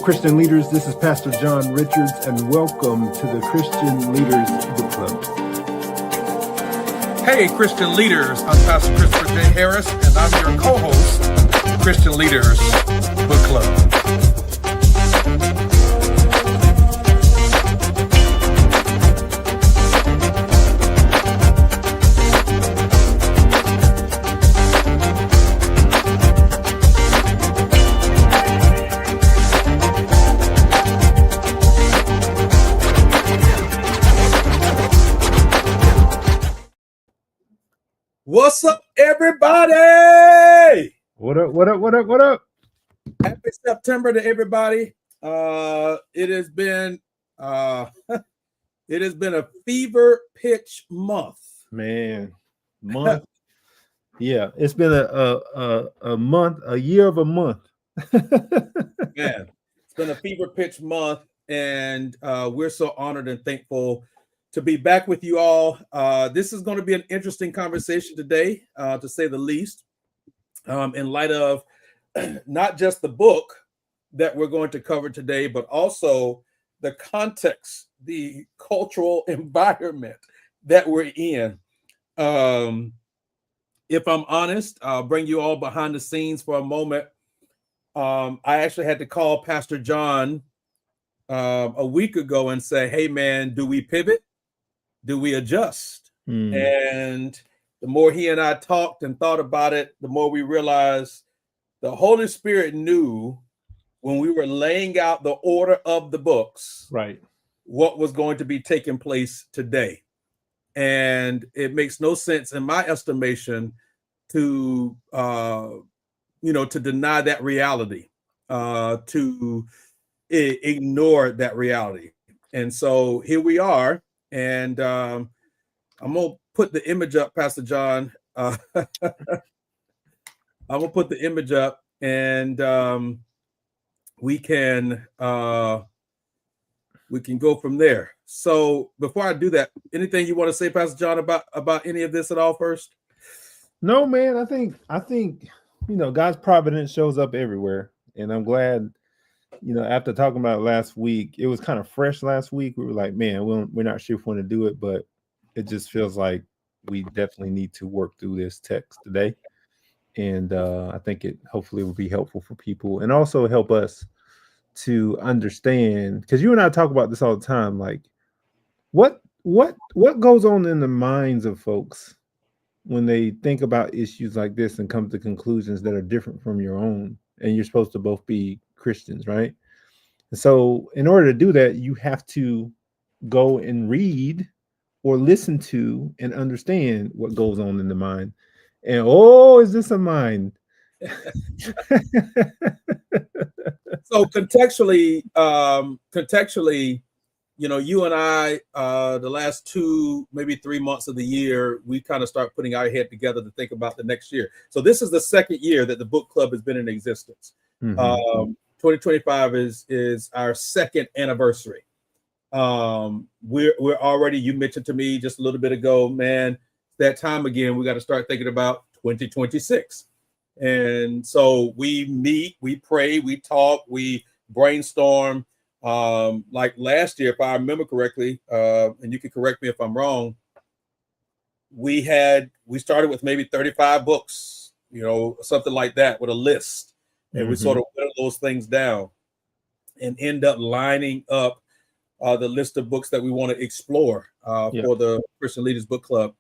Christian leaders, this is Pastor John Richards, and welcome to the Christian Leaders Book Club. Hey, Christian leaders, I'm Pastor Christopher J. Harris, and I'm your co-host, Christian Leaders Book Club. What's up, everybody? What up, what up, what up, what up? Happy September to everybody. It has been a fever pitch month. Man, month. Yeah, it's been a month, a year of a month. Man, it's been a fever pitch month, and we're so honored and thankful to be back with you all. This is going to be an interesting conversation today, to say the least, in light of not just the book that we're going to cover today, but also the context, the cultural environment that we're in. If I'm honest, I'll bring you all behind the scenes for a moment. I actually had to call Pastor John a week ago and say, hey, man, do we pivot? Do we adjust? And the more he and I talked and thought about it, the more we realized the Holy Spirit knew when we were laying out the order of the books, right, what was going to be taking place today. And it makes no sense in my estimation to deny that reality, to ignore that reality. And so here we are. And I'm going to put the image up, Pastor John. I'm going to put the image up, and we can go from there. So before I do that, anything you want to say, Pastor John, about any of this at all first? No, man, I think God's providence shows up everywhere, and I'm glad. After talking about it last week, it was kind of fresh last week. We were like, man, we're not sure if we want to do it, but it just feels like we definitely need to work through this text today. And I think it hopefully will be helpful for people and also help us to understand, because you and I talk about this all the time, like what goes on in the minds of folks when they think about issues like this and come to conclusions that are different from your own, and you're supposed to both be Christians, right? And so in order to do that, you have to go and read or listen to and understand what goes on in the mind. And is this a mind? So contextually, you and I, the last 2, maybe 3 months of the year, we kind of start putting our head together to think about the next year. So this is the second year that the book club has been in existence. 2025 is our second anniversary. We're already, you mentioned to me just a little bit ago, man, that time again, we got to start thinking about 2026. And so we meet, we pray, we talk, we brainstorm. Like last year, if I remember correctly, and you can correct me if I'm wrong, we started with maybe 35 books, something like that, with a list. And we sort of whittle those things down and end up lining up the list of books that we want to explore for the Christian Leaders Book Club.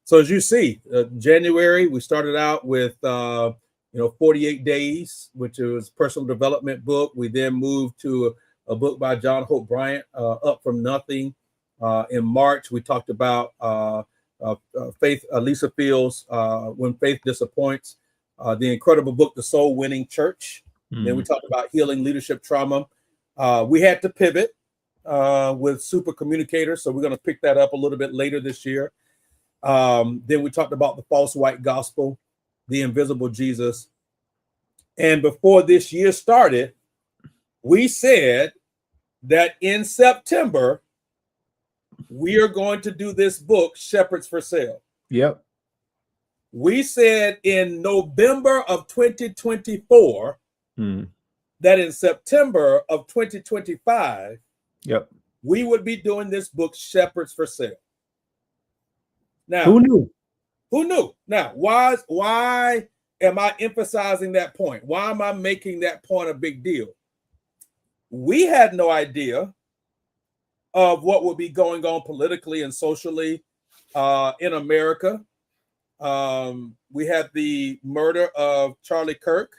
So as you see, January, we started out with 48 Days, which was a personal development book. We then moved to a book by John Hope Bryant, Up From Nothing. In March, we talked about Faith, Lisa Fields, When Faith Disappoints. The incredible book, The Soul Winning Church. Then we talked about healing leadership trauma. We had to pivot with Super Communicator, so we're going to pick that up a little bit later this year. Then we talked about the false white gospel, the invisible Jesus. And before this year started, we said that in September, we are going to do this book, Shepherds for Sale. Yep. We said in November of 2024, that in September of 2025, Yep. we would be doing this book, Shepherds for Sale. Now, Who knew? Who knew? Now, why am I emphasizing that point? Why am I making that point a big deal? We had no idea of what would be going on politically and socially in America. We had the murder of Charlie Kirk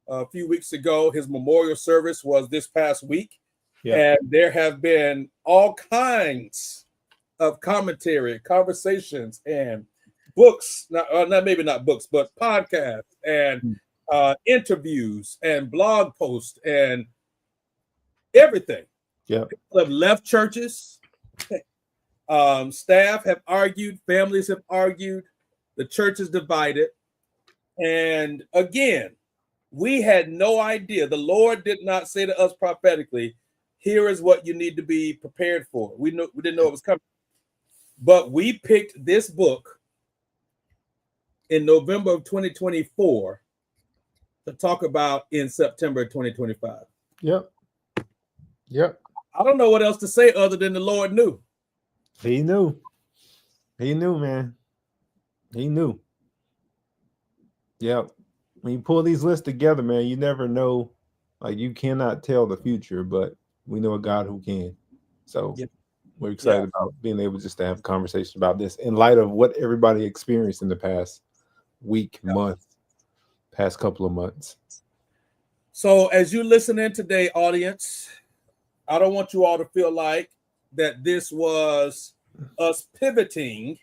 a few weeks ago. His memorial service was this past week. Yeah. And there have been all kinds of commentary, conversations, and books, maybe not books, but podcasts and interviews and blog posts and everything. Yeah. People have left churches. Staff have argued. Families have argued. The church is divided. And again, we had no idea. The Lord did not say to us prophetically, here is what you need to be prepared for. We didn't know it was coming. But we picked this book in November of 2024 to talk about in September of 2025. Yep. Yep. I don't know what else to say other than the Lord knew. He knew. He knew, man. He knew. Yep. When you pull these lists together, man, you never know. Like, you cannot tell the future, but we know a God who can. So we're excited about being able just to have a conversation about this in light of what everybody experienced in the past week, month, past couple of months. So as you listen in today, audience, I don't want you all to feel like that this was us pivoting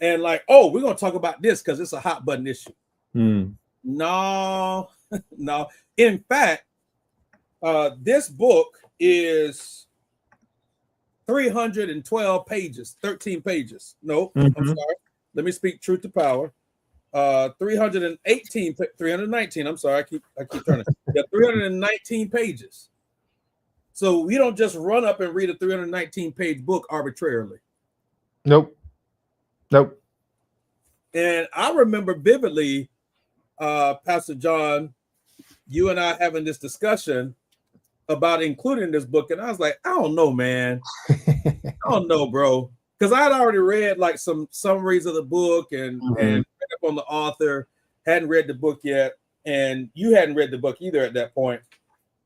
and like, oh, we're going to talk about this because it's a hot button issue. No, no. In fact, this book is 312 pages, 13 pages. No, I'm sorry. Let me speak truth to power. 319. I'm sorry. I keep turning. 319 pages. So we don't just run up and read a 319 page book arbitrarily. Nope. And I remember vividly, Pastor John, you and I having this discussion about including this book. And I was like, I don't know, man. I don't know, bro. Because I had already read like some summaries of the book and read up on the author, hadn't read the book yet. And you hadn't read the book either at that point.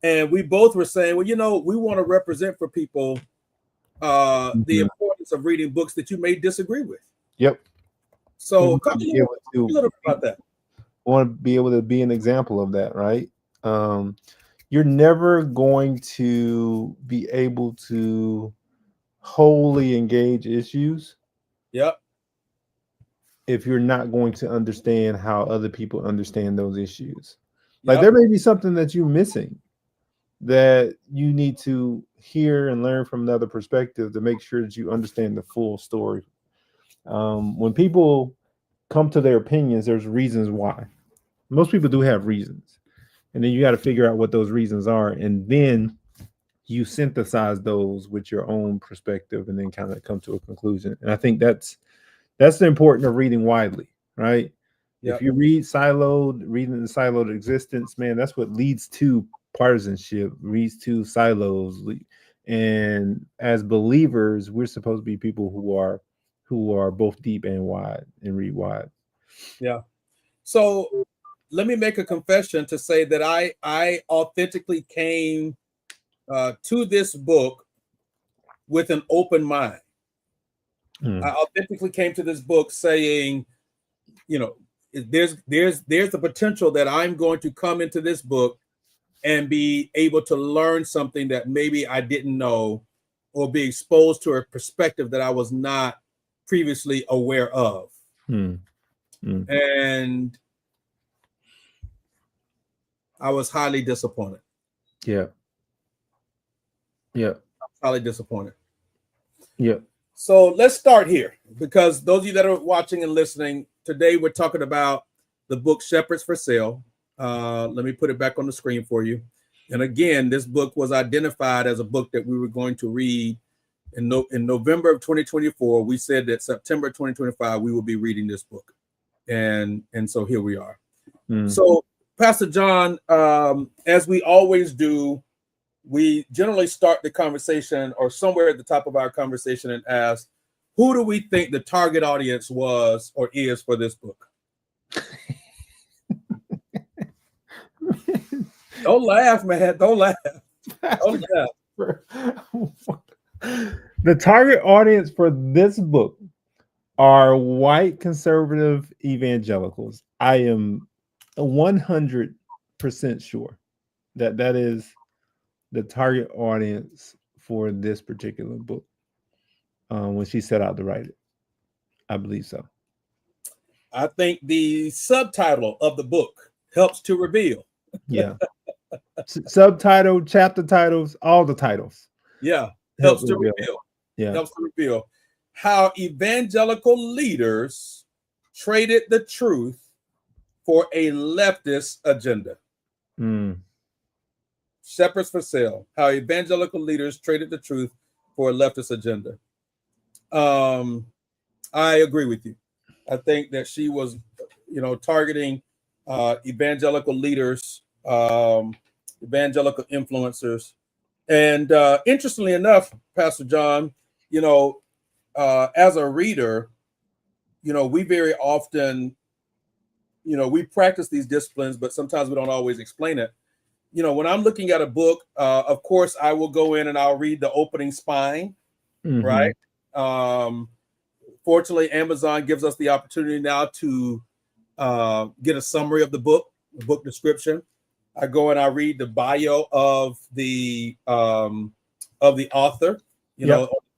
And we both were saying, well, you know, we want to represent for people the importance of reading books that you may disagree with. Yep. So talk a little bit about that. I want to be able to be an example of that, right? You're never going to be able to wholly engage issues. Yep. If you're not going to understand how other people understand those issues. Like there may be something that you're missing that you need to hear and learn from another perspective to make sure that you understand the full story. When people come to their opinions, there's reasons why. Most people do have reasons. And then you got to figure out what those reasons are. And then you synthesize those with your own perspective and then kind of come to a conclusion. And I think that's the importance of reading widely, right? Yep. If you reading the siloed existence, man, that's what leads to partisanship, leads to silos. And as believers, we're supposed to be people who are both deep and wide and read wide. Yeah. So let me make a confession to say that I authentically came to this book with an open mind. I authentically came to this book saying, you know, there's the potential that I'm going to come into this book and be able to learn something that maybe I didn't know, or be exposed to a perspective that I was not previously aware of. And I was highly disappointed. Yeah. Highly disappointed. Yeah. So let's start here, because those of you that are watching and listening, today we're talking about the book Shepherds for Sale. Let me put it back on the screen for you. And again, this book was identified as a book that we were going to read in November of 2024. We said that September 2025, we will be reading this book. And so here we are. So Pastor John, as we always do, we generally start the conversation or somewhere at the top of our conversation and ask, who do we think the target audience was or is for this book? Don't laugh, man. Don't laugh. Don't laugh. The target audience for this book are white conservative evangelicals. I am 100% sure that that is the target audience for this particular book. When she set out to write it, I believe so. I think the subtitle of the book helps to reveal. Yeah. Subtitle, chapter titles, all the titles. Yeah, helps to reveal. Yeah, helps to reveal how evangelical leaders traded the truth for a leftist agenda. Shepherds for sale. How evangelical leaders traded the truth for a leftist agenda. I agree with you. I think that she was, targeting evangelical leaders, evangelical influencers. And interestingly enough, Pastor John, as a reader, we very often, we practice these disciplines, but sometimes we don't always explain it. When I'm looking at a book, of course, I will go in and I'll read the opening spine, right? Fortunately, Amazon gives us the opportunity now to get a summary of the book description. I go and I read the bio of the author,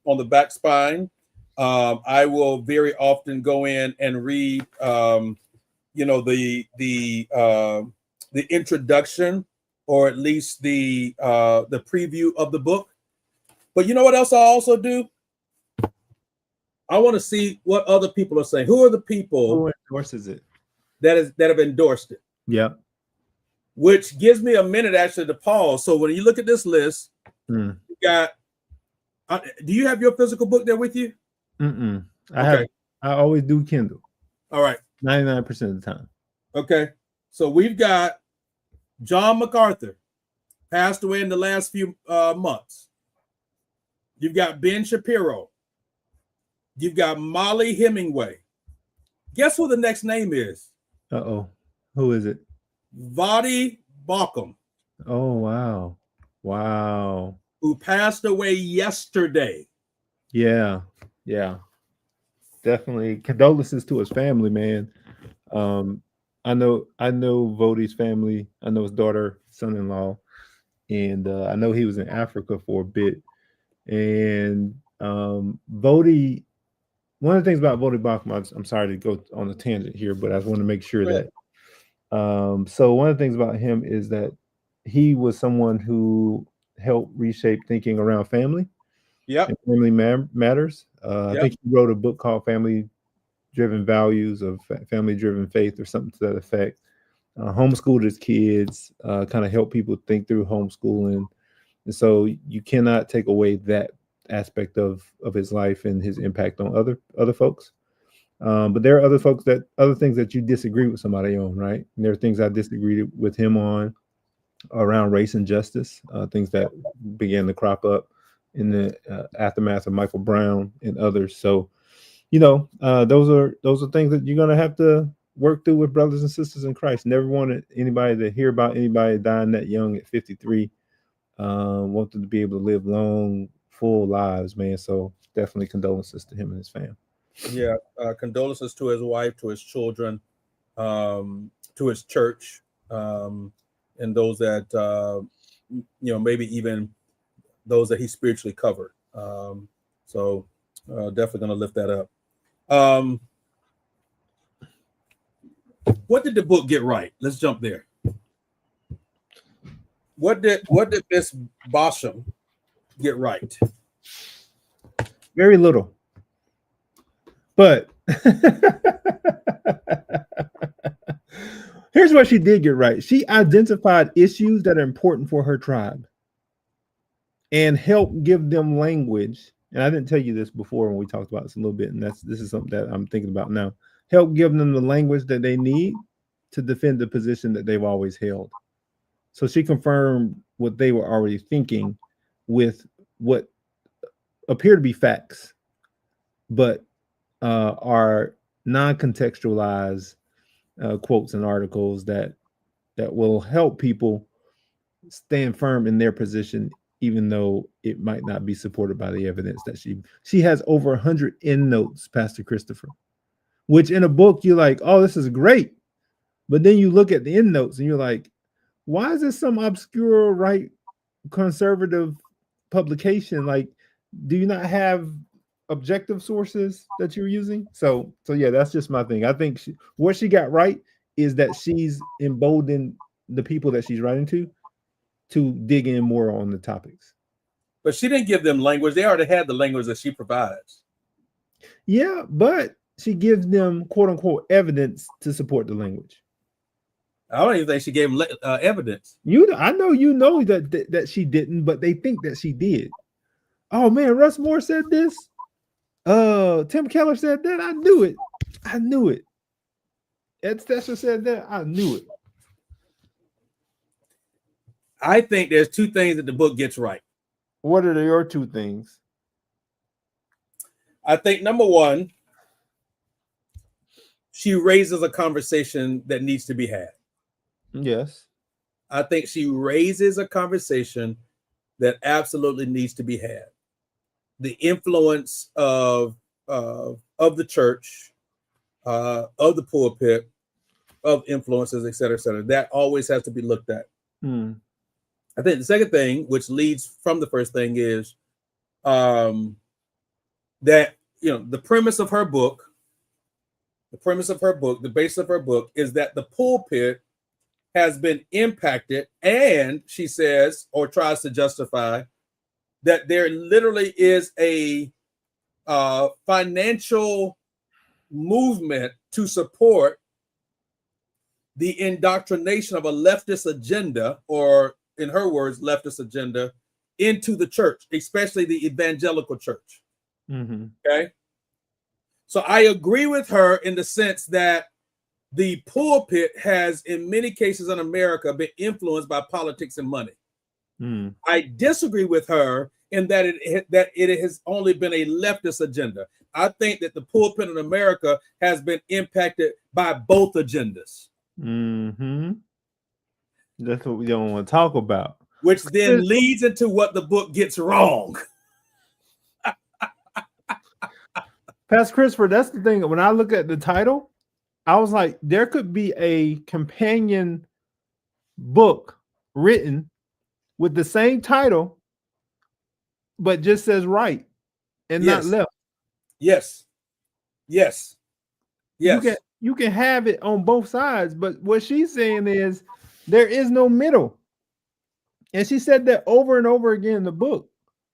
on the back spine. I will very often go in and read, the introduction, or at least the preview of the book. But you know what else I also do? I want to see what other people are saying. Who are the people who endorses it that have endorsed it? Yeah. Which gives me a minute actually to pause. So when you look at this list, you got. Do you have your physical book there with you? I always do Kindle. All right. 99% of the time. Okay. So we've got John MacArthur, passed away in the last few months. You've got Ben Shapiro. You've got Molly Hemingway. Guess who the next name is? Who is it? Vadi Bakum. Oh, wow. Wow. Who passed away yesterday. Yeah. Definitely. Condolences to his family, man. I know Vodi's family. I know his daughter, son-in-law. And I know he was in Africa for a bit. And Vodi, one of the things about Vodi Bakum, I'm sorry to go on a tangent here, but I just want to make sure that. So one of the things about him is that he was someone who helped reshape thinking around family. Yeah. Family matters. I think he wrote a book called Family Driven Values of Family Driven Faith or something to that effect. Homeschooled his kids, kind of help people think through homeschooling. And so you cannot take away that aspect of his life and his impact on other folks. But there are other things that you disagree with somebody on, right? And there are things I disagreed with him on around race and justice, things that began to crop up in the aftermath of Michael Brown and others. So, those are things that you're gonna have to work through with brothers and sisters in Christ. Never wanted anybody to hear about anybody dying that young at 53. Wanted to be able to live long, full lives, man. So definitely condolences to him and his family. Yeah, condolences to his wife, to his children, to his church, and those that maybe even those that he spiritually covered. So definitely going to lift that up. What did the book get right? Let's jump there. What did Miss Basham get right? Very little. But here's what she did get right. She identified issues that are important for her tribe and helped give them language. And I didn't tell you this before when we talked about this a little bit, and this is something that I'm thinking about now. Help give them the language that they need to defend the position that they've always held. So she confirmed what they were already thinking with what appear to be facts, but are non-contextualized quotes and articles that will help people stand firm in their position, even though it might not be supported by the evidence that she has over 100 endnotes, Pastor Christopher, which in a book you're like, oh, this is great. But then you look at the endnotes and you're like, why is this some obscure right conservative publication? Like, do you not have objective sources that you're using? So yeah, that's just my thing. I think what she got right is that she's emboldened the people that she's writing to dig in more on the topics. But she didn't give them language. They already had the language that she provides. Yeah, but she gives them quote unquote evidence to support the language. I don't even think she gave them evidence. I know that she didn't, but they think that she did. Oh man, Russ Moore said this. Tim Keller said that. I knew it. Ed Stetzer said that. I knew it. I think there's two things that the book gets right. What are your two things? I think number one, she raises a conversation that needs to be had. Yes. I think she raises a conversation that absolutely needs to be had. The influence of the church, of the pulpit, of influences, et cetera, that always has to be looked at. I think the second thing, which leads from the first thing, is that the premise of her book, the base of her book is that the pulpit has been impacted, and she says, or tries to justify, that there literally is a financial movement to support the indoctrination of a leftist agenda, or in her words, leftist agenda, into the church, especially the evangelical church. Okay. So I agree with her in the sense that the pulpit has, in many cases in America, been influenced by politics and money. I disagree with her in that it has only been a leftist agenda. I think that the pulpit in America has been impacted by both agendas. That's what we don't want to talk about. Which then leads into what the book gets wrong. Pastor Christopher, that's the thing. When I look at the title, I was like, there could be a companion book written with the same title, but just says right and not left. Yes. You can have it on both sides, but what she's saying is there is no middle. And she said that over and over again in the book.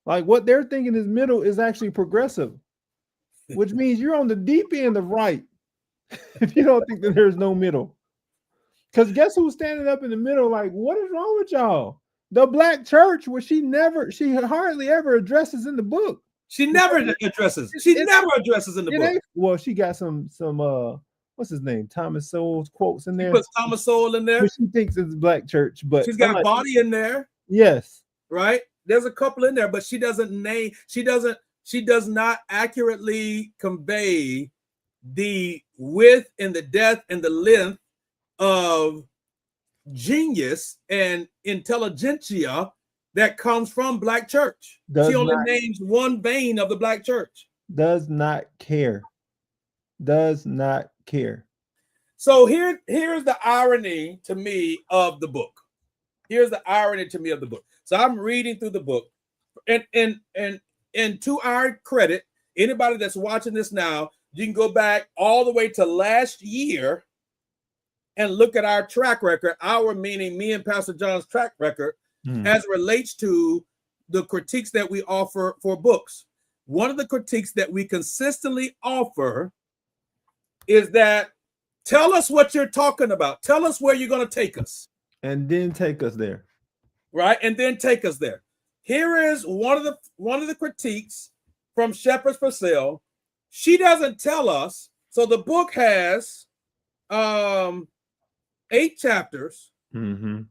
Like, what they're thinking is middle is actually progressive, which means you're on the deep end of right if you don't think that there's no middle. Because guess who's standing up in the middle like, what is wrong with y'all? The black church, which she hardly ever addresses in the book. She never addresses in the book. Well, she got some what's his name? Thomas Sowell's quotes in there. She puts Thomas Sowell in there. Which she thinks is black church, but she's got Body in there. Yes. Right? There's a couple in there, but she does not accurately convey the width and the depth and the length of genius and intelligentsia that comes from black church. She only names one vein of the black church. Does not care. So here's the irony to me of the book. So I'm reading through the book, and to our credit, anybody that's watching this now, you can go back all the way to last year and look at our track record, meaning me and Pastor John's track record, as it relates to the critiques that we offer for books. One of the critiques that we consistently offer is that tell us what you're talking about. Tell us where you're going to take us. And then take us there. Right? And then take us there. Here is one of the critiques from Shepherds for Sale. She doesn't tell us. So the book has 8 chapters. Mm-hmm.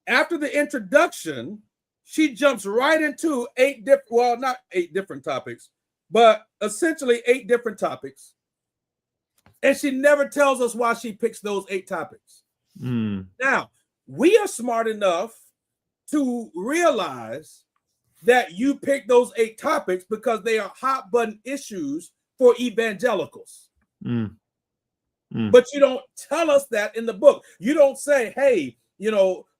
After the introduction, she jumps right into 8 different, well, not 8 different topics, but essentially 8 different topics. And she never tells us why she picks those 8 topics. Mm. Now, we are smart enough to realize that you pick those 8 topics because they are hot button issues for evangelicals. Mm. Mm. But you don't tell us that in the book. You don't say, hey,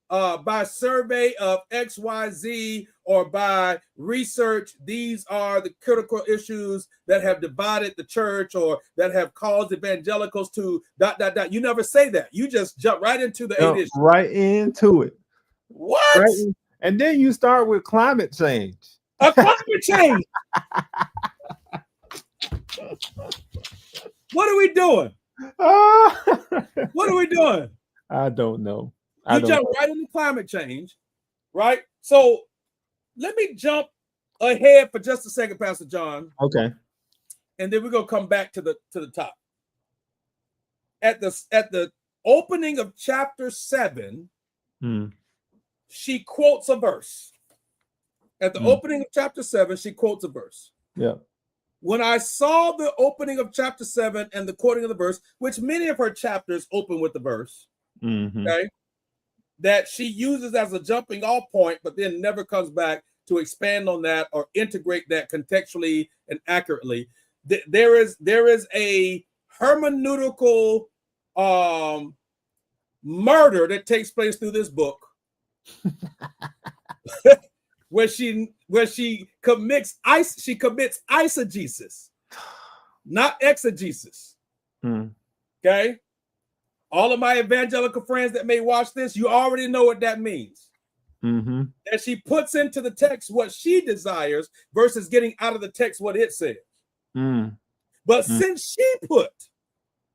by survey of XYZ or by research, these are the critical issues that have divided the church or that have caused evangelicals to ... You never say that. You just jump right into the 8 issues. Right into it. What? Right. And then you start with climate change. A climate change. What are we doing? What are we doing? I don't know. You jump right into climate change, right? So let me jump ahead for just a second, Pastor John. Okay. And then we're gonna come back to the top. At the opening of chapter 7, she quotes a verse. At the opening of chapter 7, she quotes a verse. Yeah. When I saw the opening of chapter 7 and the quoting of the verse, which many of her chapters open with the verse, okay, that she uses as a jumping off point, but then never comes back to expand on that or integrate that contextually and accurately. There is a hermeneutical murder that takes place through this book, where she commits eisegesis, not exegesis. Okay, all of my evangelical friends that may watch this, you already know what that means. That she puts into the text what she desires versus getting out of the text what it says. But since she put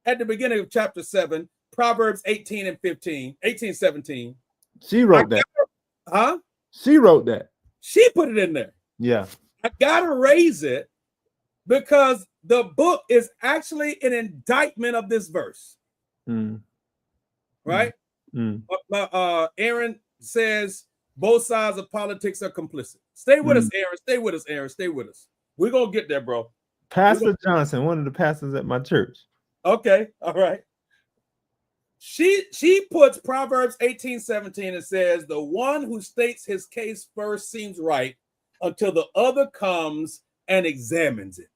at the beginning of chapter 7, Proverbs 18 and 17, she wrote that. She wrote that. She put it in there. Yeah. I gotta raise it because the book is actually an indictment of this verse. Right? Aaron says both sides of politics are complicit. Stay with us, Aaron. Stay with us, Aaron. Stay with us. We're gonna get there, bro. Pastor Johnson, one of the pastors at my church. Okay, all right. She puts Proverbs 18:17 and says, the one who states his case first seems right until the other comes and examines it.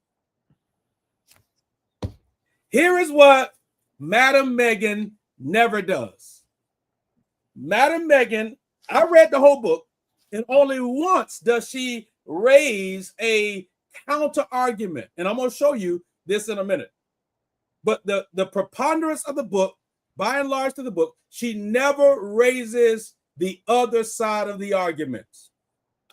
Here is what Madam Megan never does. Madam Megan, I read the whole book, and only once does she raise a counter argument. And I'm going to show you this in a minute. But the preponderance of the book, by and large to the book, she never raises the other side of the arguments.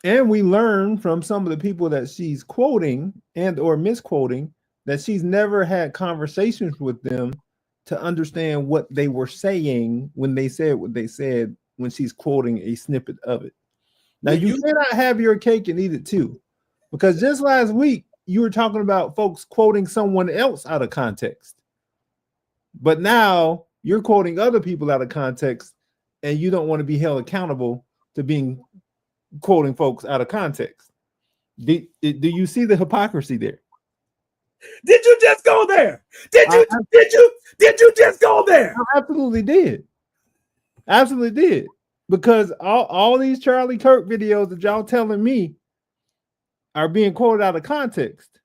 And we learn from some of the people that she's quoting and or misquoting that she's never had conversations with them to understand what they were saying when they said what they said when she's quoting a snippet of it. Now, you cannot have your cake and eat it too, because just last week you were talking about folks quoting someone else out of context. But now you're quoting other people out of context, and you don't want to be held accountable to quoting folks out of context. Do you see the hypocrisy there? Did you just go there? Did you just go there? I absolutely did. Absolutely did. Because all these Charlie Kirk videos that y'all telling me are being quoted out of context.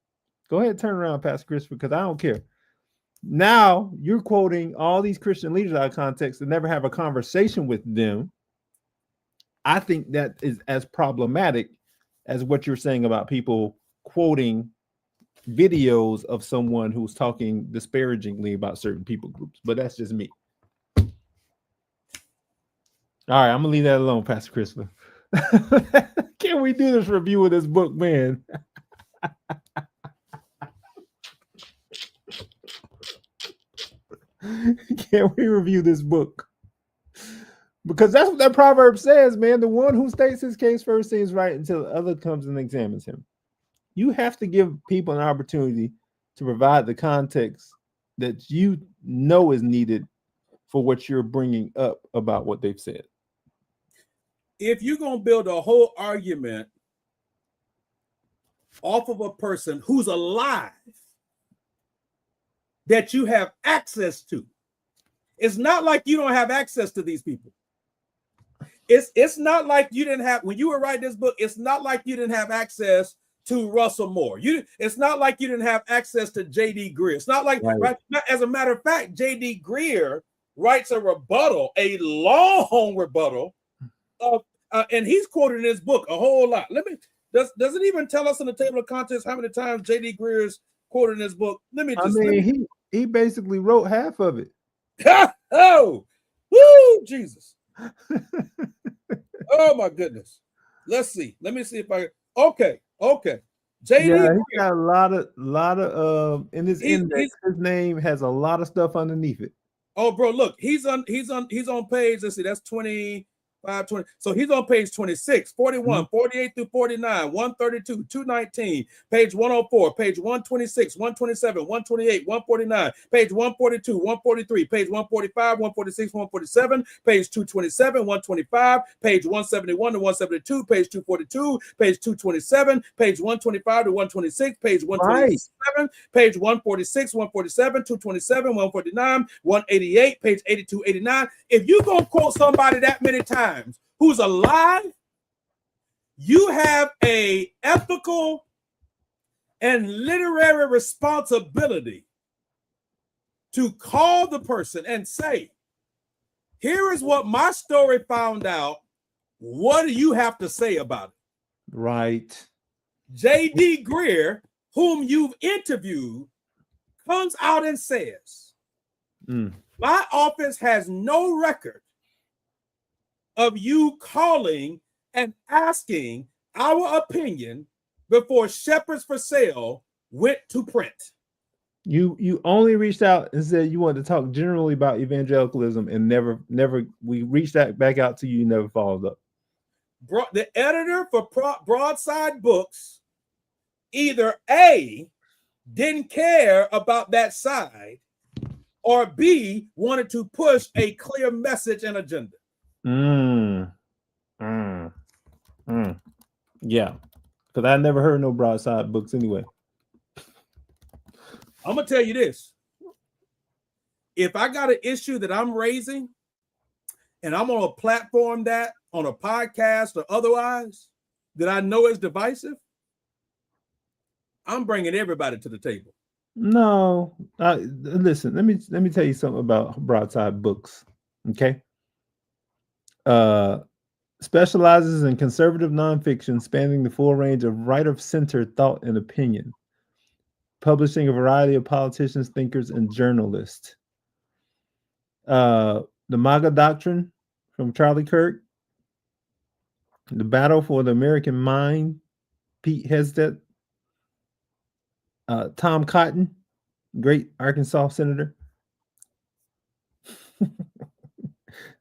Go ahead and turn around, Pastor Christopher, because I don't care. Now you're quoting all these Christian leaders out of context and never have a conversation with them. I think that is as problematic as what you're saying about people quoting videos of someone who's talking disparagingly about certain people groups. But that's just me. All right, I'm gonna leave that alone, Pastor Christopher. Can we do this review of this book, man? Can we review this book? Because that's what that proverb says, man. The one who states his case first seems right until the other comes and examines him. You have to give people an opportunity to provide the context that you know is needed for what you're bringing up about what they've said. If you're going to build a whole argument off of a person who's alive that you have access to, it's not like you don't have access to these people. It's not like you didn't have, when you were writing this book, it's not like you didn't have access to Russell Moore. It's not like you didn't have access to J.D. Greer. It's not like, right? As a matter of fact, J.D. Greer writes a rebuttal, a long rebuttal of, and he's quoted in his book a whole lot. Does it even tell us in the table of contents how many times J.D. Greer is quoted in his book? He basically wrote half of it. Oh, woo, Jesus. Oh my goodness. Let's see. Let me see if I okay. JD, yeah, he got a lot of in his index. His name has a lot of stuff underneath it. Oh, bro, look, he's on page. Let's see, that's 25, 20. So he's on page 26, 41, 48 through 49, 132, 219, page 104, page 126, 127, 128, 149, page 142, 143, page 145, 146, 147, page 227, 125, page 171 to 172, page 242, page 227, page 125 to 126, page 127, page 146, 147, 227, 149, 188, page 82, 89. If you're going to quote somebody that many times who's alive, you have a ethical and literary responsibility to call the person and say, here is what my story found out. What do you have to say about it? Right. J.D. Greer, whom you've interviewed, comes out and says, my office has no record of you calling and asking our opinion before Shepherds for Sale went to print. You only reached out and said you wanted to talk generally about evangelicalism, and never we reached back out to you. You never followed up. The editor for Broadside Books either A, didn't care about that side, or B, wanted to push a clear message and agenda. Yeah, because I never heard no Broadside Books anyway. I'm gonna tell you this: if I got an issue that I'm raising, and I'm on a platform that on a podcast or otherwise that I know is divisive, I'm bringing everybody to the table. No, listen. Let me tell you something about Broadside Books. Okay. Specializes in conservative nonfiction spanning the full range of right-of-center thought and opinion, publishing a variety of politicians, thinkers, and journalists. The MAGA Doctrine from Charlie Kirk, The Battle for the American Mind, Pete Hesdet, Tom Cotton, great Arkansas senator.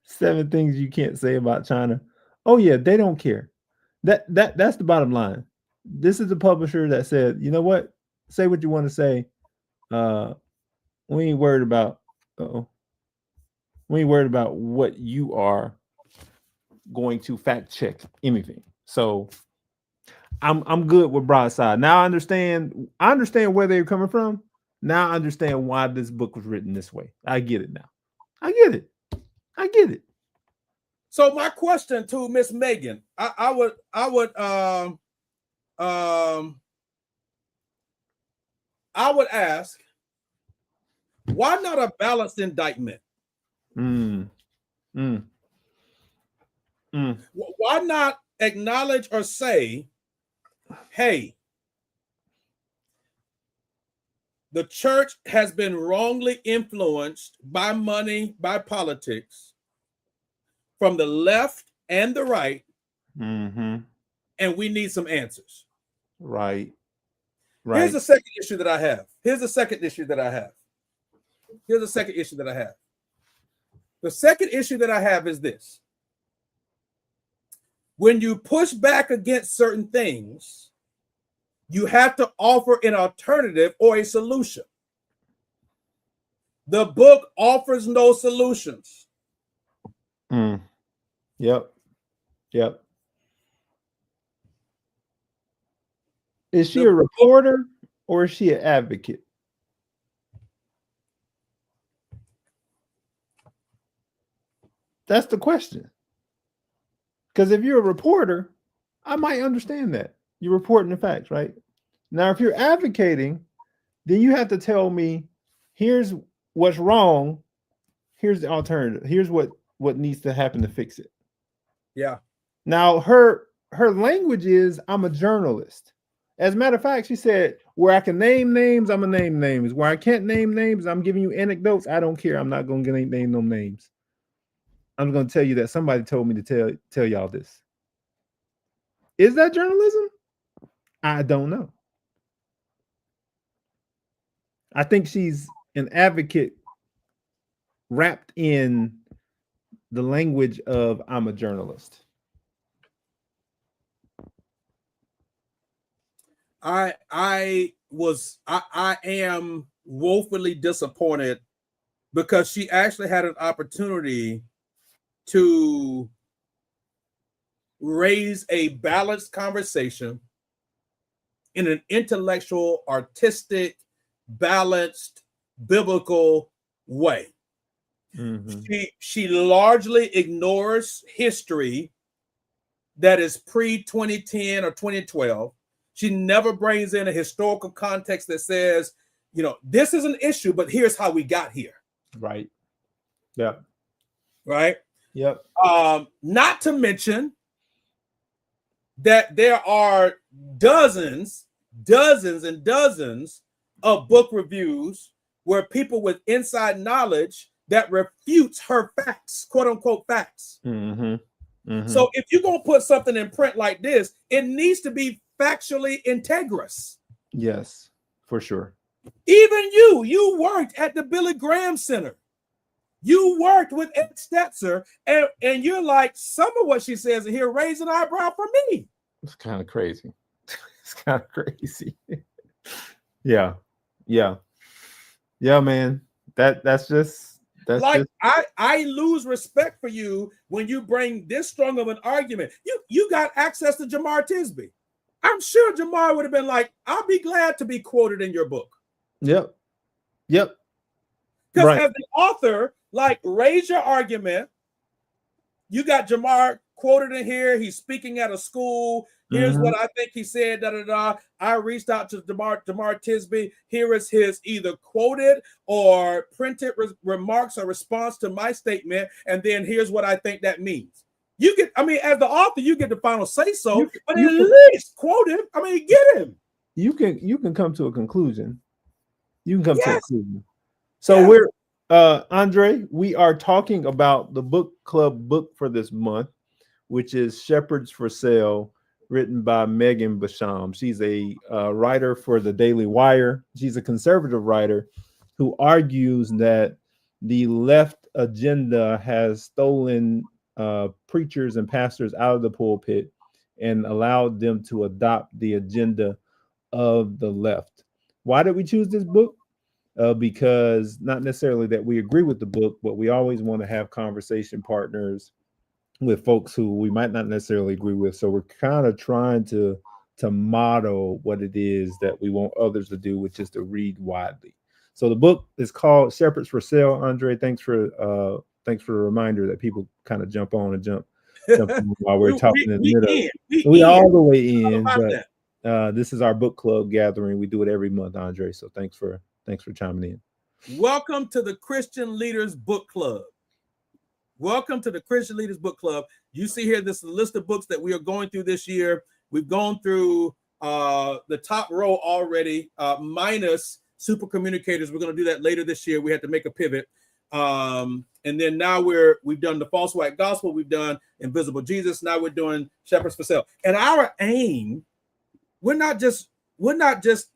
7 things you can't say about China. Oh yeah, they don't care. That's the bottom line. This is a publisher that said, you know what? Say what you want to say. We ain't worried about. We ain't worried about what you are going to fact check anything. So I'm good with Broadside. Now I understand where they're coming from. Now I understand why this book was written this way. I get it now. I get it. So my question to Miss Megan, I would ask, why not a balanced indictment? Why not acknowledge or say, hey, the church has been wrongly influenced by money, by politics, from the left and the right, and we need some answers. Right. Here's the second issue that I have. The second issue that I have is this. When you push back against certain things, you have to offer an alternative or a solution. The book offers no solutions. Yep. Is she a reporter or is she an advocate? That's the question. Because if you're a reporter, I might understand that. You're reporting the facts, right? Now, if you're advocating, then you have to tell me, here's what's wrong, here's the alternative, here's what needs to happen to fix it. Yeah. Now, her language is, I'm a journalist. As a matter of fact, she said, where I can name names, I'm gonna name names. Where I can't name names, I'm giving you anecdotes. I don't care. I'm not gonna name no names. I'm gonna tell you that somebody told me to tell y'all this. Is that journalism? I don't know. I think she's an advocate wrapped in the language of I'm a journalist. I am woefully disappointed because she actually had an opportunity to raise a balanced conversation in an intellectual, artistic, balanced, biblical way. She largely ignores history that is pre-2010 or 2012. She never brings in a historical context that says, you know, this is an issue, but here's how we got here. Right. Yep. Right. Yep. Not to mention that there are dozens and dozens of book reviews where people with inside knowledge that refutes her facts, quote unquote facts. So if you're going to put something in print like this, it needs to be factually integrous. Yes, for sure. Even you worked at the Billy Graham Center. You worked with Ed Stetzer, and you're like, some of what she says in here raise an eyebrow for me. It's kind of crazy. It's kind of crazy. Yeah, man. That's like just... I lose respect for you when you bring this strong of an argument. You got access to Jamar Tisby. I'm sure Jamar would have been like, I'll be glad to be quoted in your book. Yep. Because as the author, like, raise your argument. You got Jamar quoted in here. He's speaking at a school. Here's what I think he said. I reached out to Jamar Tisby. Here is his either quoted or printed remarks or response to my statement. And then here's what I think that means. You get, I mean, as the author, you get the final say so, but at least quote him. I mean, get him. You can come to a conclusion. You can come to a conclusion. So we're Andre, we are talking about the book club book for this month, which is Shepherds for Sale, written by Megan Basham. She's a writer for the Daily Wire. She's a conservative writer who argues that the left agenda has stolen preachers and pastors out of the pulpit and allowed them to adopt the agenda of the left. Why did we choose this book? Because not necessarily that we agree with the book, but we always want to have conversation partners with folks who we might not necessarily agree with. So we're kind of trying to model what it is that we want others to do, which is to read widely. So the book is called Shepherds for Sale. Andre, thanks for the reminder that people kind of jump on and jump in while we're talking in the middle. We all the way in, but this is our book club gathering. We do it every month, Andre. So thanks for chiming in. Welcome to the Christian Leaders Book Club. Welcome to the Christian Leaders Book Club. You see here, this is a list of books that we are going through this year. We've gone through the top row already, minus Super Communicators. We're going to do that later this year. We had to make a pivot. And then now we've done the False White Gospel. We've done Invisible Jesus. Now we're doing Shepherds for Sale. And our aim, we're not just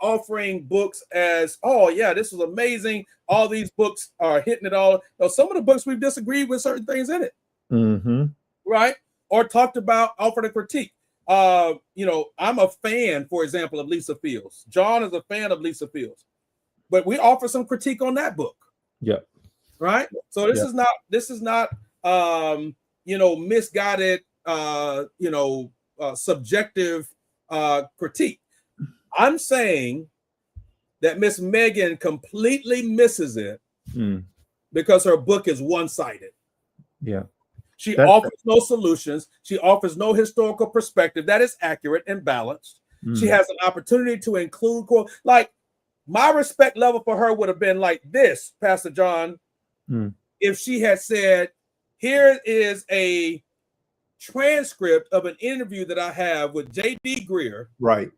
offering books as, oh yeah, this is amazing. All these books are hitting it all. No, some of the books we've disagreed with certain things in it, right? Or talked about, offered a critique. I'm a fan, for example, of Lisa Fields. John is a fan of Lisa Fields, but we offer some critique on that book. Yep. Right. So this is not misguided subjective critique. I'm saying that Miss Megan completely misses it because her book is one-sided. Yeah. She offers no solutions. She offers no historical perspective that is accurate and balanced. She has an opportunity to include quote, like my respect level for her would have been like this, Pastor John, if she had said, here is a transcript of an interview that I have with J.D. Greer, right,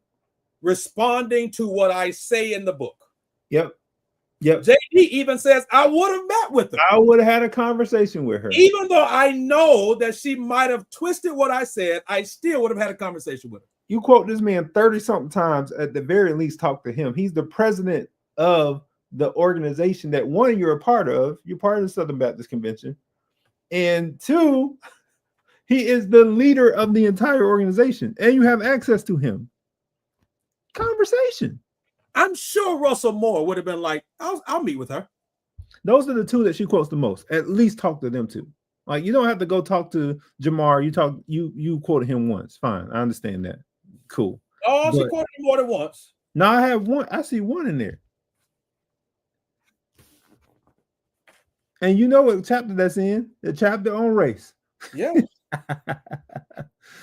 responding to what I say in the book. Yep. J.D. even says, I would have met with her. I would have had a conversation with her. Even though I know that she might have twisted what I said, I still would have had a conversation with her. You quote this man 30-something times, at the very least, talk to him. He's the president of the organization that, one, you're a part of. You're part of the Southern Baptist Convention. And two, he is the leader of the entire organization, and you have access to him. Conversation. I'm sure Russell Moore would have been like, I'll meet with her. Those are the two that she quotes the most. At least talk to them two. Like, you don't have to go talk to Jamar. You quoted him once. Fine. I understand that. Cool. Oh, she quoted him more than once. No, I have one. I see one in there. And you know what chapter that's in? The chapter on race. Yeah.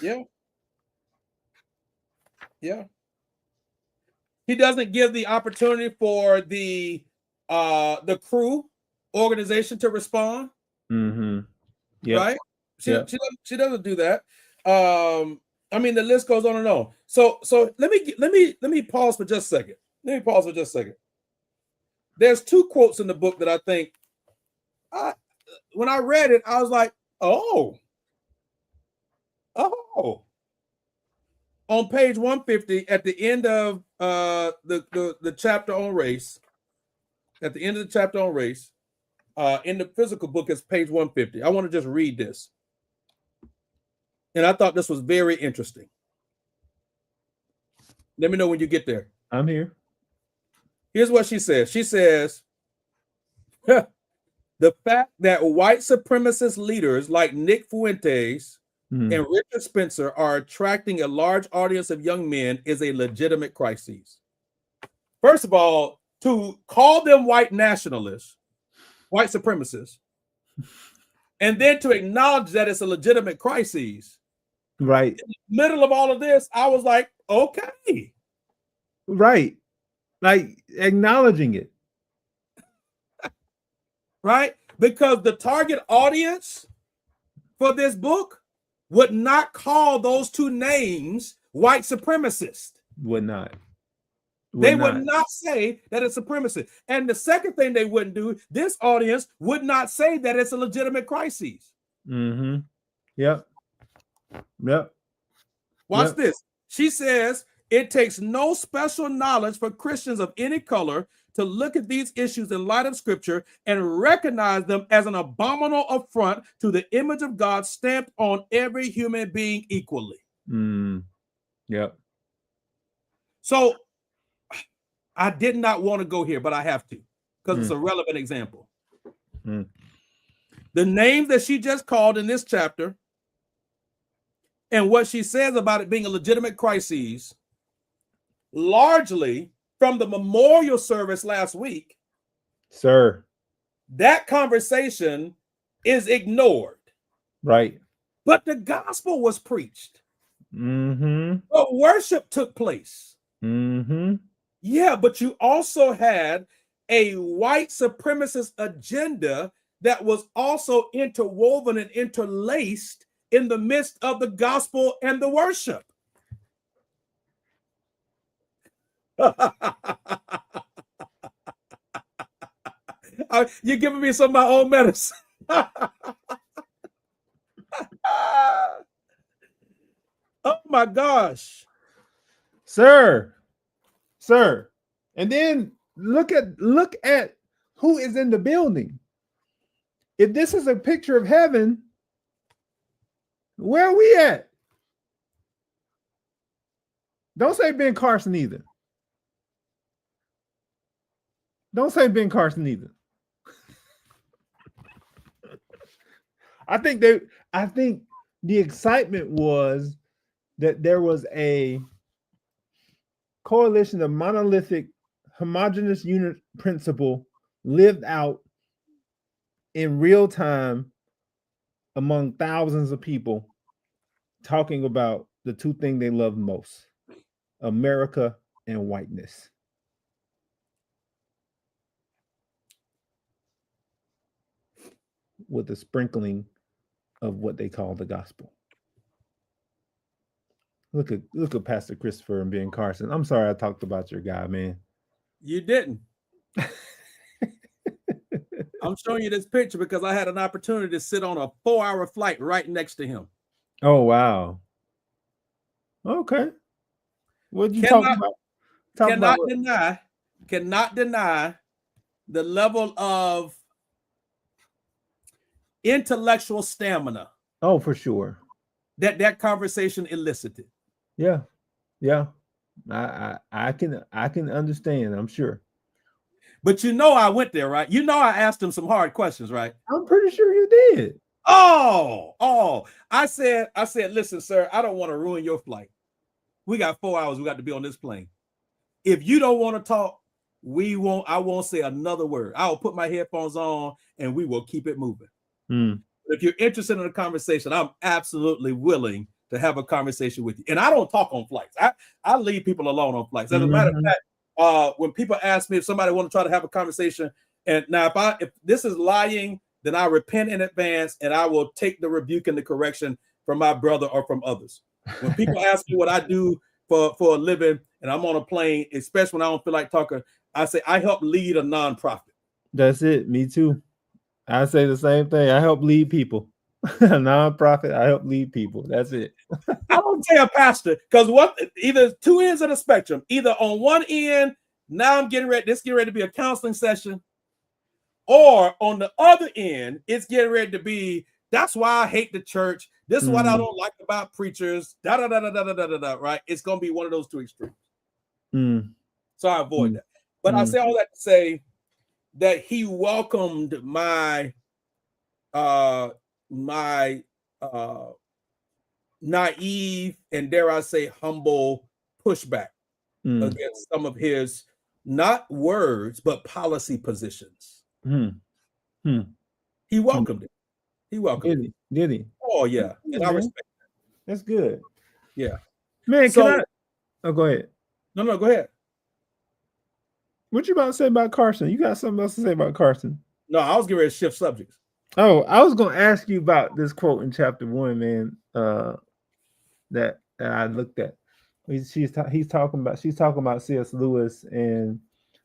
Yeah. Yeah. He doesn't give the opportunity for the crew organization to respond. Yep. Right? She doesn't do that. I mean, the list goes on and on. So let me pause for just a second. There's two quotes in the book that I think when I read it, I was like, oh. On page 150, at the end of the chapter on race, in the physical book, it's page 150. I want to just read this. And I thought this was very interesting. Let me know when you get there. I'm here. Here's what she says. She says, the fact that white supremacist leaders like Nick Fuentes and Richard Spencer are attracting a large audience of young men is a legitimate crisis. First of all, to call them white nationalists, white supremacists, and then to acknowledge that it's a legitimate crisis. Right. In the middle of all of this, I was like, okay. Right. Like acknowledging it. Right? Because the target audience for this book would not call those two names white supremacist. Would not. They would not say that it's supremacist. And the second thing they wouldn't do, this audience would not say that it's a legitimate crisis. Yep. Watch this. She says, it takes no special knowledge for Christians of any color to look at these issues in light of scripture and recognize them as an abominable affront to the image of God stamped on every human being equally. Yep. So I did not want to go here, but I have to because it's a relevant example. The names that she just called in this chapter and what she says about it being a legitimate crisis, largely from the memorial service last week, sir, that conversation is ignored. Right. But the gospel was preached. But worship took place. Yeah, but you also had a white supremacist agenda that was also interwoven and interlaced in the midst of the gospel and the worship. You're giving me some of my own medicine. Oh my gosh. Sir. And then look at who is in the building. If this is a picture of heaven, where are we at? Don't say Ben Carson either. Don't say Ben Carson either. I think the excitement was that there was a coalition of monolithic, homogeneous unit principle lived out in real time among thousands of people talking about the two things they love most: America and whiteness. With a sprinkling of what they call the gospel. Look at Pastor Christopher and Ben Carson. I'm sorry I talked about your guy, man. You didn't. I'm showing you this picture because I had an opportunity to sit on a 4-hour flight right next to him. Oh, wow. Okay. What did you talk about? Cannot deny the level of intellectual stamina. Oh, for sure. That conversation elicited. Yeah. Yeah. I can understand, I'm sure. But I went there, right? I asked him some hard questions, right? I'm pretty sure you did. Oh. I said, listen, sir, I don't want to ruin your flight. We got 4 hours. We got to be on this plane. If you don't want to talk, I won't say another word. I'll put my headphones on and we will keep it moving. If you're interested in a conversation, I'm absolutely willing to have a conversation with you. And I don't talk on flights. I leave people alone on flights. As a matter of fact, when people ask me if somebody want to try to have a conversation, and now if this is lying, then I repent in advance and I will take the rebuke and the correction from my brother or from others. When people ask me what I do for a living and I'm on a plane, especially when I don't feel like talking, I say I help lead a nonprofit. That's it. Me too. I say the same thing. I help lead people. A nonprofit. I help lead people. That's it. I don't say a pastor because either two ends of the spectrum. Either on one end, now I'm getting ready. This getting ready to be a counseling session, or on the other end, it's getting ready to be. That's why I hate the church. This is what I don't like about preachers. Right? It's gonna be one of those two extremes. So I avoid that. But I say all that to say that he welcomed my naive and, dare I say, humble pushback against some of his not words but policy positions. He welcomed it. He welcomed it. Did he? Oh yeah, and I respect that. That's good. Yeah, man. So, go ahead. No, go ahead. What you about to say about Carson? You got something else to say about Carson? No, I was getting ready to shift subjects. Oh, I was going to ask you about this quote in chapter 1, man. That I looked at. She's talking about C.S. Lewis and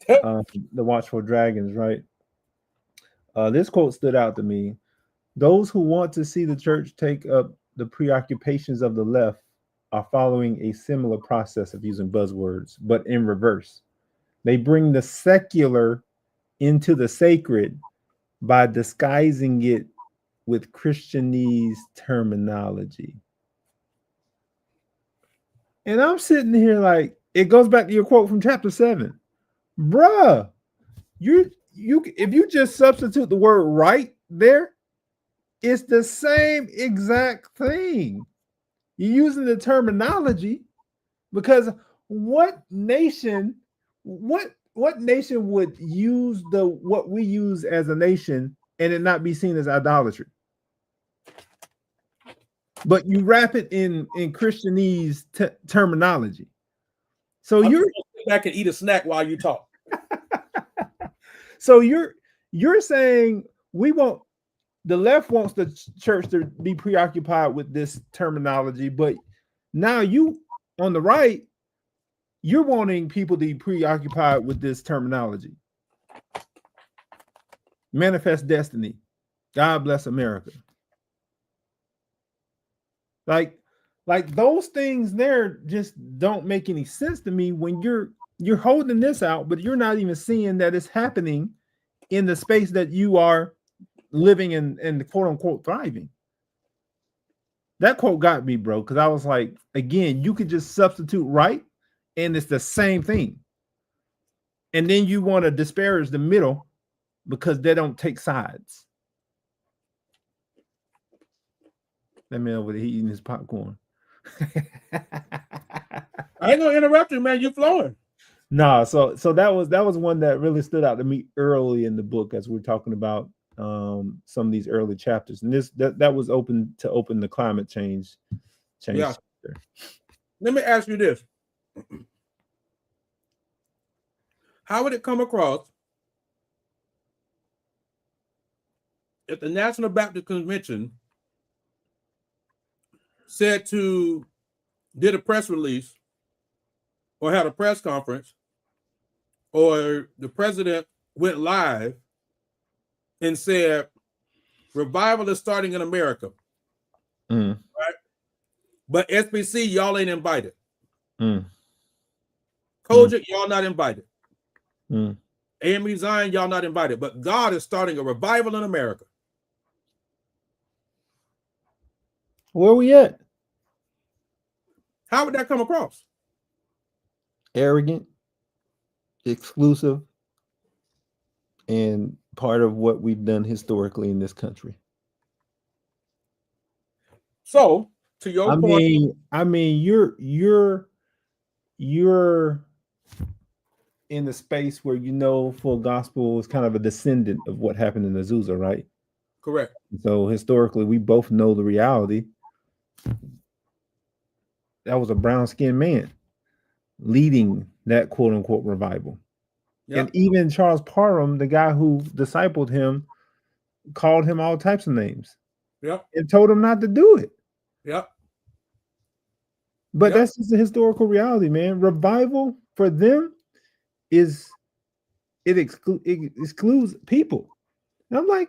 the Watchful Dragons, right? This quote stood out to me. Those who want to see the church take up the preoccupations of the left are following a similar process of using buzzwords, but in reverse. They bring the secular into the sacred by disguising it with Christianese terminology. And I'm sitting here like, it goes back to your quote from chapter 7. Bruh, you if you just substitute the word right there, it's the same exact thing. You're using the terminology because what nation would use what we use as a nation and it not be seen as idolatry? But you wrap it in Christianese terminology. So I'm you're sit back and eat a snack while you talk. So you're saying the left wants the church to be preoccupied with this terminology, but now you on the right, you're wanting people to be preoccupied with this terminology. Manifest destiny. God bless America. Like those things there just don't make any sense to me when you're holding this out, but you're not even seeing that it's happening in the space that you are living in quote unquote thriving. That quote got me, bro, because I was like, again, you could just substitute right and it's the same thing. And then you want to disparage the middle because they don't take sides. That man over there eating his popcorn. I ain't gonna interrupt you, man. You flowing. Nah, so that was one that really stood out to me early in the book as we're talking about some of these early chapters, and that was open the climate change Yeah. chapter. Let me ask you this: how would it come across if the National Baptist Convention did a press release or had a press conference, or the president went live and said, revival is starting in America, right? But SBC, y'all ain't invited. Kojic, y'all not invited. AME Zion, y'all not invited. But God is starting a revival in America. Where we at? How would that come across? Arrogant, exclusive, and part of what we've done historically in this country. So, to your point, I mean, you're in the space where full gospel is kind of a descendant of what happened in Azusa, right? Correct. So historically, we both know the reality. That was a brown-skinned man leading that quote-unquote revival. Yep. And even Charles Parham, the guy who discipled him, called him all types of names. Yep. And told him not to do it. Yep. But that's just a historical reality, man. Revival for them it excludes people. And I'm like,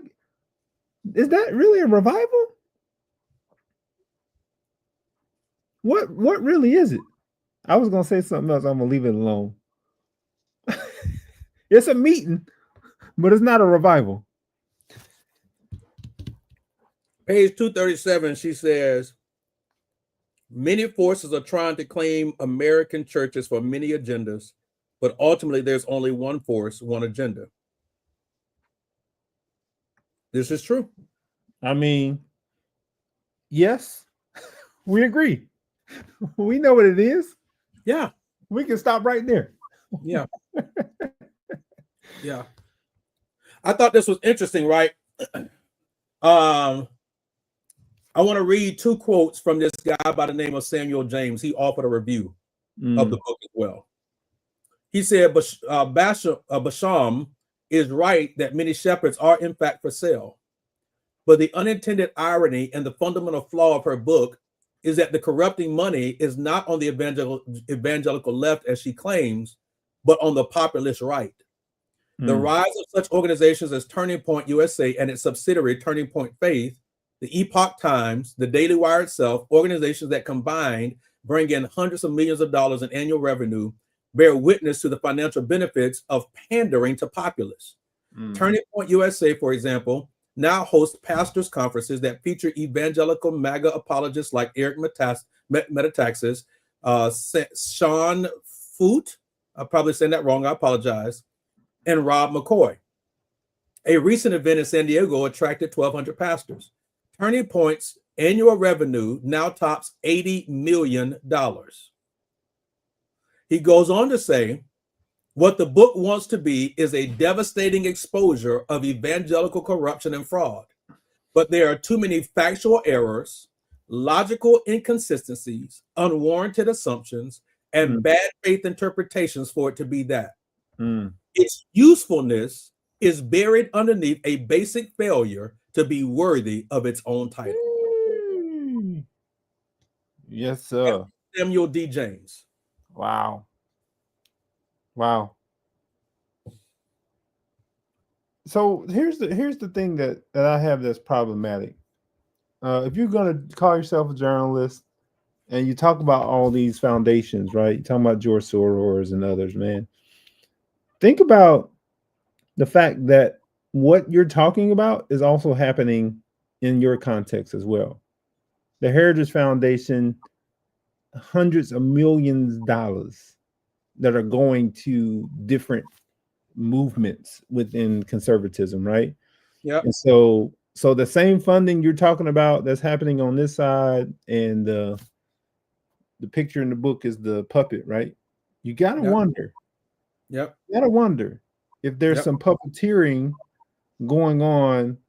is that really a revival? What really is it? I was gonna say something else. I'm gonna leave it alone. It's a meeting, but it's not a revival. Page 237, she says, many forces are trying to claim American churches for many agendas, but ultimately there's only one force, one agenda. This is true. I mean, yes, we agree. We know what it is. Yeah. We can stop right there. Yeah. Yeah. I thought this was interesting, right? I want to read two quotes from this guy by the name of Samuel James. He offered a review of the book as well. He said, Basham is right that many shepherds are in fact for sale. But the unintended irony and the fundamental flaw of her book is that the corrupting money is not on the evangelical left, as she claims, but on the populist right. The rise of such organizations as Turning Point USA and its subsidiary, Turning Point Faith, the Epoch Times, the Daily Wire itself, organizations that combined bring in hundreds of millions of dollars in annual revenue, bear witness to the financial benefits of pandering to populists. Turning Point USA, for example, now hosts pastors' conferences that feature evangelical MAGA apologists like Eric Metaxas, Sean Foote, I'm probably saying that wrong, I apologize, and Rob McCoy. A recent event in San Diego attracted 1,200 pastors. Turning Point's annual revenue now tops $80 million. He goes on to say, what the book wants to be is a devastating exposure of evangelical corruption and fraud. But there are too many factual errors, logical inconsistencies, unwarranted assumptions, and bad faith interpretations for it to be that. Its usefulness is buried underneath a basic failure to be worthy of its own title. Yes, sir. Samuel D. James. Wow. So here's the thing that I have that's problematic. If you're gonna call yourself a journalist and you talk about all these foundations, right? You're talking about George Soros and others, man. Think about the fact that what you're talking about is also happening in your context as well. The Heritage Foundation, hundreds of millions of dollars that are going to different movements within conservatism, right? Yeah. And so So the same funding you're talking about that's happening on this side, and the picture in the book is the puppet, right? You gotta Yep. wonder. Yep. You gotta wonder if there's Yep. some puppeteering going on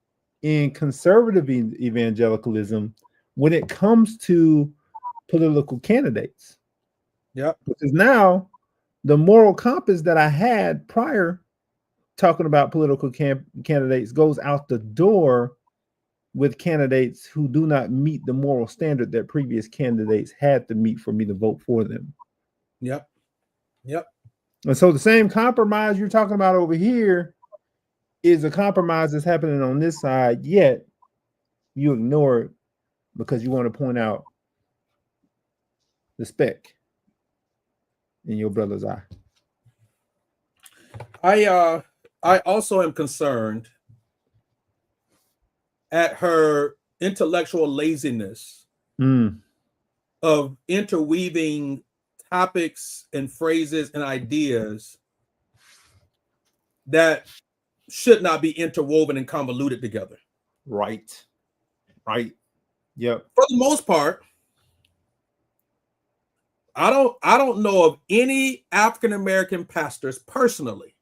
in conservative evangelicalism when it comes to political candidates. Yep. Because now the moral compass that I had prior talking about political candidates goes out the door with candidates who do not meet the moral standard that previous candidates had to meet for me to vote for them. Yep. Yep. And so the same compromise you're talking about over here is a compromise that's happening on this side, yet you ignore it because you want to point out the speck in your brother's eye. I also am concerned at her intellectual laziness of interweaving topics and phrases and ideas that should not be interwoven and convoluted together. Right. Right. Yep. For the most part, I don't know of any African American pastors personally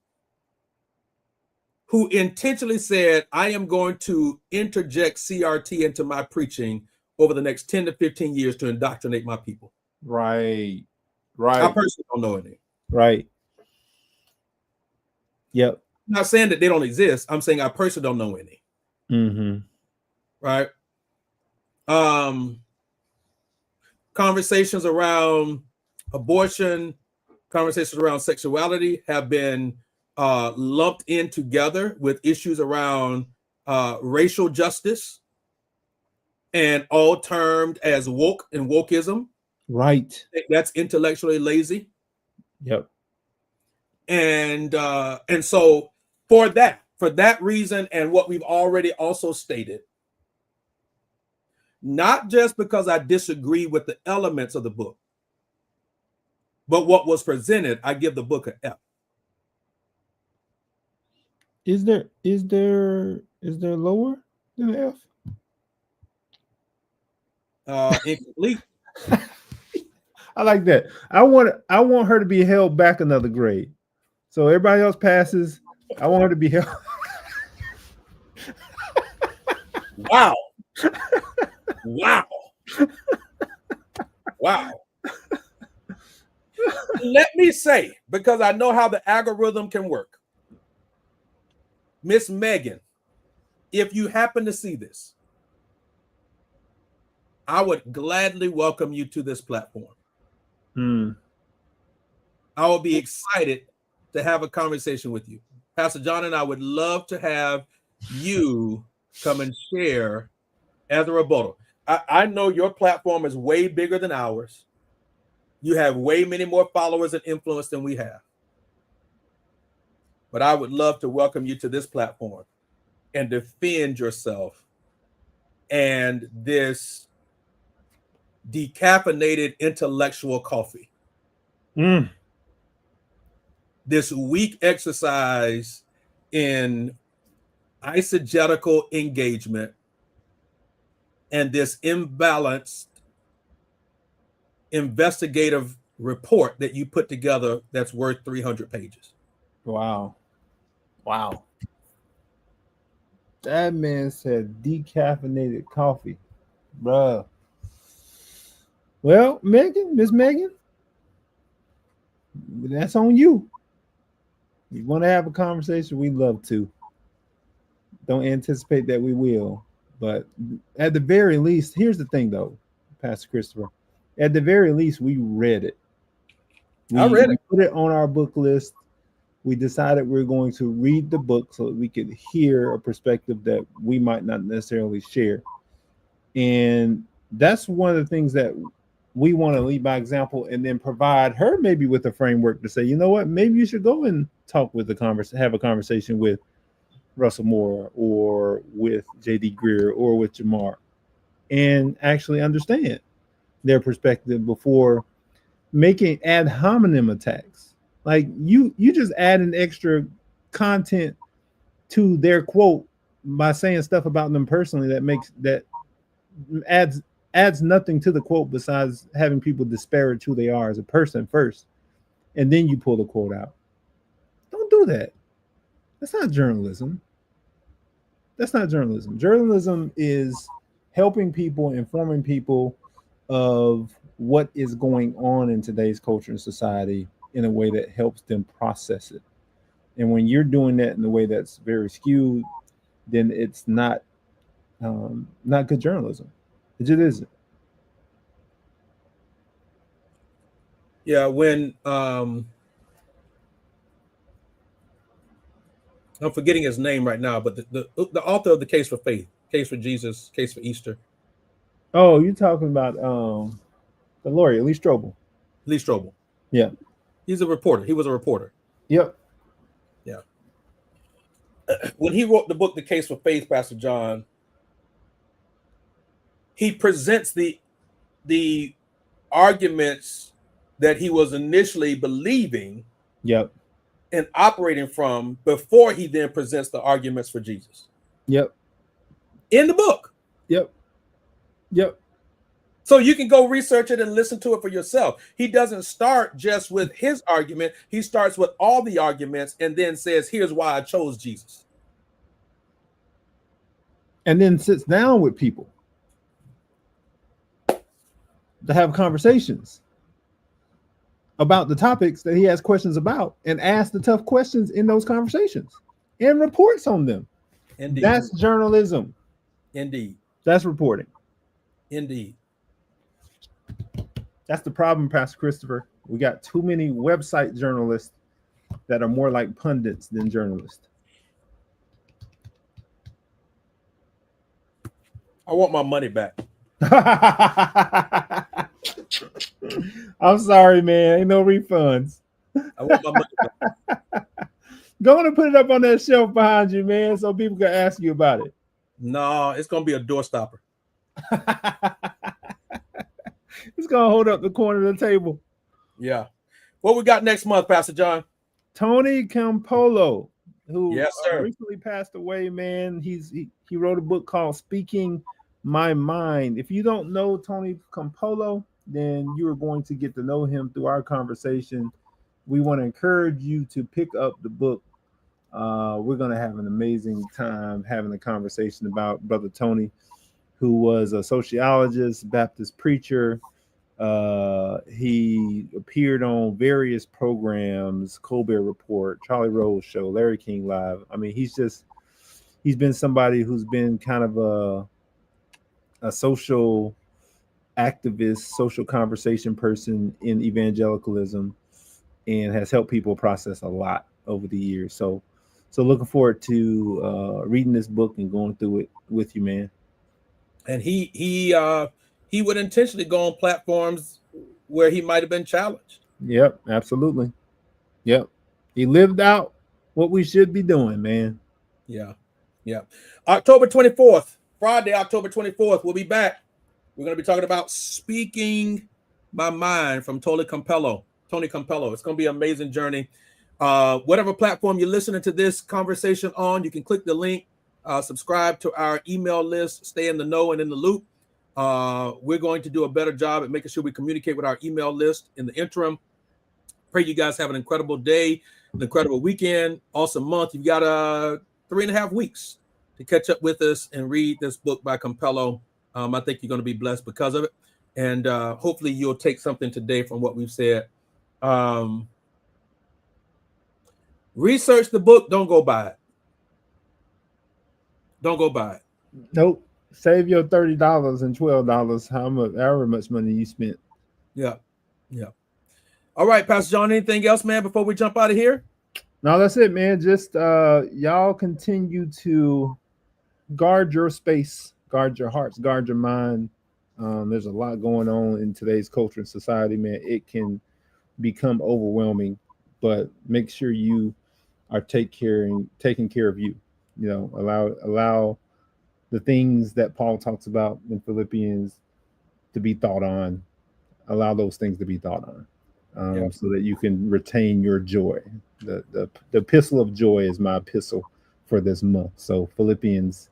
who intentionally said, I am going to interject CRT into my preaching over the next 10 to 15 years to indoctrinate my people. Right. Right. I personally don't know any. Right. Yep. I'm not saying that they don't exist. I'm saying I personally don't know any. Mm-hmm. Right. Conversations around abortion, conversations around sexuality have been lumped in together with issues around racial justice, and all termed as woke and wokeism. Right. That's intellectually lazy. Yep. And so for that reason, and what we've already also stated, not just because I disagree with the elements of the book, but what was presented, I give the book an F. Is there lower than an F? Incomplete. I like that. I want her to be held back another grade. So everybody else passes. I want her to be held. Wow. Wow. Wow. Let me say, because I know how the algorithm can work. Miss Megan, if you happen to see this, I would gladly welcome you to this platform. I will be excited to have a conversation with you. Pastor John and I would love to have you come and share as a rebuttal. I know your platform is way bigger than ours. You have way many more followers and influence than we have. But I would love to welcome you to this platform and defend yourself and this decaffeinated intellectual coffee. This weak exercise in eisegetical engagement and this imbalanced investigative report that you put together that's worth 300 pages. Wow. That man said decaffeinated coffee. Bruh. Well, Miss Megan, that's on you. You want to have a conversation, we'd love to. Don't anticipate that we will. But at the very least, here's the thing though, Pastor Christopher. At the very least, we read it. I read it. We put it on our book list. We decided we're going to read the book so that we could hear a perspective that we might not necessarily share. And that's one of the things that we want to lead by example, and then provide her maybe with a framework to say, you know what, maybe you should go and talk with have a conversation with Russell Moore or with J.D. Greer or with Jamar, and actually understand their perspective before making ad hominem attacks. Like you just add an extra content to their quote by saying stuff about them personally that adds adds nothing to the quote besides having people disparage who they are as a person first, and then you pull the quote out. Don't do that. That's not journalism. That's not journalism. Journalism is helping people, informing people of what is going on in today's culture and society in a way that helps them process it. And when you're doing that in a way that's very skewed, then it's not good journalism. It just isn't. Yeah, when I'm forgetting his name right now, but the author of the Case for Faith, Case for Jesus, Case for Easter. Oh, you're talking about the lawyer, Lee Strobel. Lee Strobel. Yeah. He's a reporter. He was a reporter. Yep. Yeah. When he wrote the book, The Case for Faith, Pastor John, he presents the arguments that he was initially believing. Yep. And operating from before he then presents the arguments for Jesus. Yep. In the book. Yep. Yep. So you can go research it and listen to it for yourself. He doesn't start just with his argument. He starts with all the arguments and then says, here's why I chose Jesus. And then sits down with people to have conversations about the topics that he has questions about and ask the tough questions in those conversations and reports on them. Indeed. That's journalism. Indeed. That's reporting. Indeed. That's the problem, Pastor Christopher. We got too many website journalists that are more like pundits than journalists. I want my money back. I'm sorry, man. Ain't no refunds. I want my money back. Go on and put it up on that shelf behind you, man, so people can ask you about it. No, it's going to be a door stopper. It's going to hold up the corner of the table. Yeah. What we got next month, Pastor John? Tony Campolo, who yes, sir. Recently passed away, man. He wrote a book called Speaking My Mind. If you don't know Tony Campolo, then you are going to get to know him through our conversation. We want to encourage you to pick up the book. We're going to have an amazing time having a conversation about Brother Tony, who was a sociologist, Baptist preacher. He appeared on various programs, Colbert Report, Charlie Rose Show, Larry King Live. I mean, he's been somebody who's been kind of a social activist, social conversation person in evangelicalism, and has helped people process a lot over the years. So looking forward to reading this book and going through it with you, man. And he would intentionally go on platforms where he might have been challenged. Yep, absolutely. Yep. He lived out what we should be doing, man. Yeah. Yeah. October 24th, Friday, October 24th, we'll be back. We're going to be talking about Speaking My Mind from Tony Campolo. It's going to be an amazing journey. Whatever platform you're listening to this conversation on, you can click the link, subscribe to our email list, stay in the know and in the loop. We're going to do a better job at making sure we communicate with our email list in the interim. Pray you guys have an incredible day, an incredible weekend, awesome month. You've got 3.5 weeks to catch up with us and read this book by Campolo. I think you're going to be blessed because of it. And hopefully you'll take something today from what we've said. Research the book. Don't go buy it. Don't go buy it. Nope. Save your $30 and $12, however much money you spent. Yeah. Yeah. All right, Pastor John, anything else, man, before we jump out of here? No, that's it, man. Just y'all continue to guard your space, guard your hearts, guard your mind. There's a lot going on in today's culture and society, man. It can become overwhelming, but make sure you are taking care of you. You know, allow the things that Paul talks about in Philippians to be thought on. Allow those things to be thought on, so that you can retain your joy. The epistle of joy is my epistle for this month. So Philippians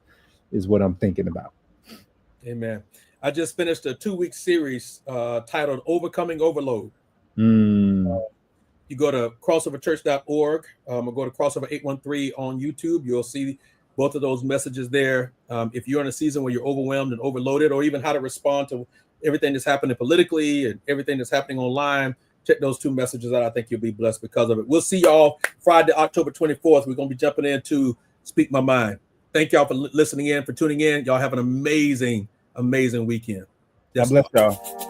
is what I'm thinking about. Amen. I just finished a 2-week series titled Overcoming Overload. You go to crossoverchurch.org or go to crossover 813 on YouTube. You'll see both of those messages there. If you're in a season where you're overwhelmed and overloaded, or even how to respond to everything that's happening politically and everything that's happening online, check those 2 messages out. I think you'll be blessed because of it. We'll see y'all Friday, October 24th. We're going to be jumping into Speak My Mind. Thank y'all for listening in, for tuning in. Y'all have an amazing weekend. God bless y'all.